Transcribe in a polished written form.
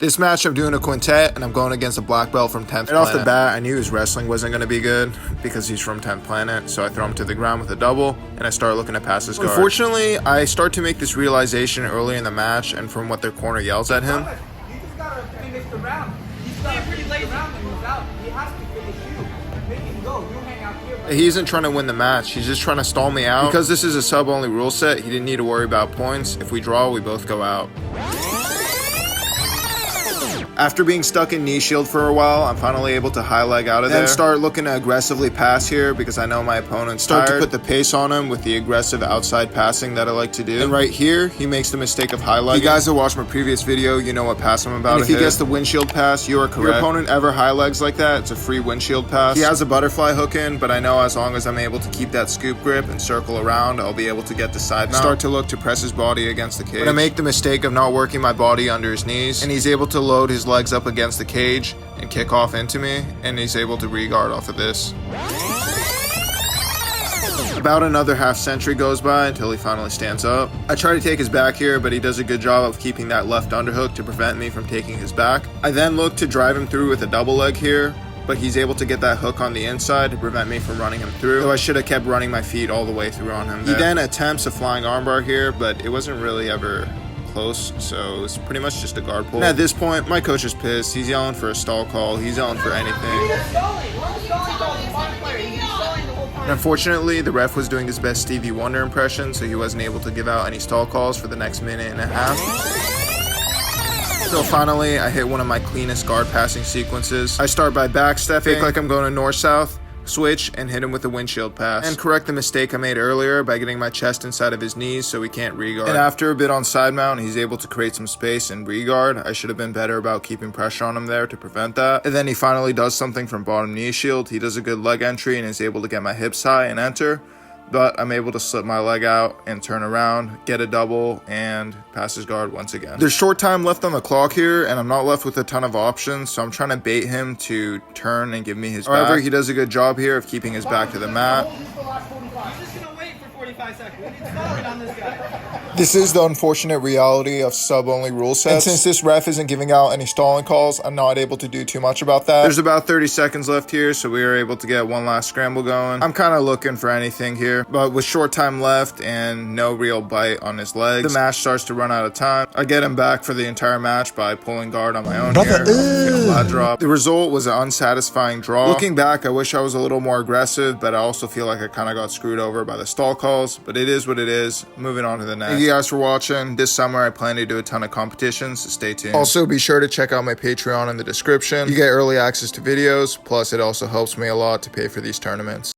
This match I'm doing a quintet and I'm going against a black belt from 10th Planet. Right off the bat, I knew his wrestling wasn't going to be good because he's from 10th Planet, so I throw him to the ground with a double and I start looking to pass his guard. Unfortunately, I start to make this realization early in the match, and from what their corner yells at him, You just gotta finish the round. He's got pretty lazy. He has to finish you. Make him go. You hang out here. he isn't trying to win the match, he's just trying to stall me out. Because this is a sub-only rule set, he didn't need to worry about points. If we draw, we both go out. After being stuck in knee shield for a while, I'm finally able to high leg out of there. Then start looking to aggressively pass here because I know my opponent's tired. Start to put the pace on him with the aggressive outside passing that I like to do. And right here, he makes the mistake of high leg. You guys that watched my previous video, you know what pass I'm about. And if he gets the windshield pass, you are correct. Your opponent ever high legs like that, it's a free windshield pass. He has a butterfly hook in, but I know as long as I'm able to keep that scoop grip and circle around, I'll be able to get the side mount. Start to look to press his body against the cage. But I make the mistake of not working my body under his knees, and he's able to load his legs up against the cage and kick off into me, and he's able to re-guard off of this. About another half century goes by until he finally stands up. I try to take his back here, but he does a good job of keeping that left underhook to prevent me from taking his back. I then look to drive him through with a double leg here, but he's able to get that hook on the inside to prevent me from running him through. So I should have kept running my feet all the way through on him there. He then attempts a flying armbar here, but it wasn't really ever close, so it's pretty much just a guard pull. And at this point, my coach is pissed. He's yelling for a stall call. He's yelling for anything. And unfortunately, the ref was doing his best Stevie Wonder impression, so he wasn't able to give out any stall calls for the next minute and a half. So finally, I hit one of my cleanest guard passing sequences. I start by backstepping, fake like I'm going to north-south, switch, and hit him with a windshield pass. And correct the mistake I made earlier by getting my chest inside of his knees so he can't re-guard. And after a bit on side mount, he's able to create some space and re-guard. I should have been better about keeping pressure on him there to prevent that. And then he finally does something from bottom knee shield. He does a good leg entry and is able to get my hips high and enter. But I'm able to slip my leg out and turn around, get a double, and pass his guard once again. There's short time left on the clock here, and I'm not left with a ton of options, so I'm trying to bait him to turn and give me his back. However, he does a good job here of keeping his back to the mat. This is the unfortunate reality of sub-only rule sets. And since this ref isn't giving out any stalling calls, I'm not able to do too much about that. There's about 30 seconds left here, so we are able to get one last scramble going. I'm kind of looking for anything here, but with short time left and no real bite on his legs, the match starts to run out of time. I get him back for the entire match by pulling guard on my own here. Drop. The result was an unsatisfying draw. Looking back, I wish I was a little more aggressive, but I also feel like I kind of got screwed over by the stall calls, but it is what it is. Moving on to the next. Thank you guys for watching. This summer I plan to do a ton of competitions, so stay tuned. Also, be sure to check out my Patreon in the description. You get early access to videos, plus it also helps me a lot to pay for these tournaments.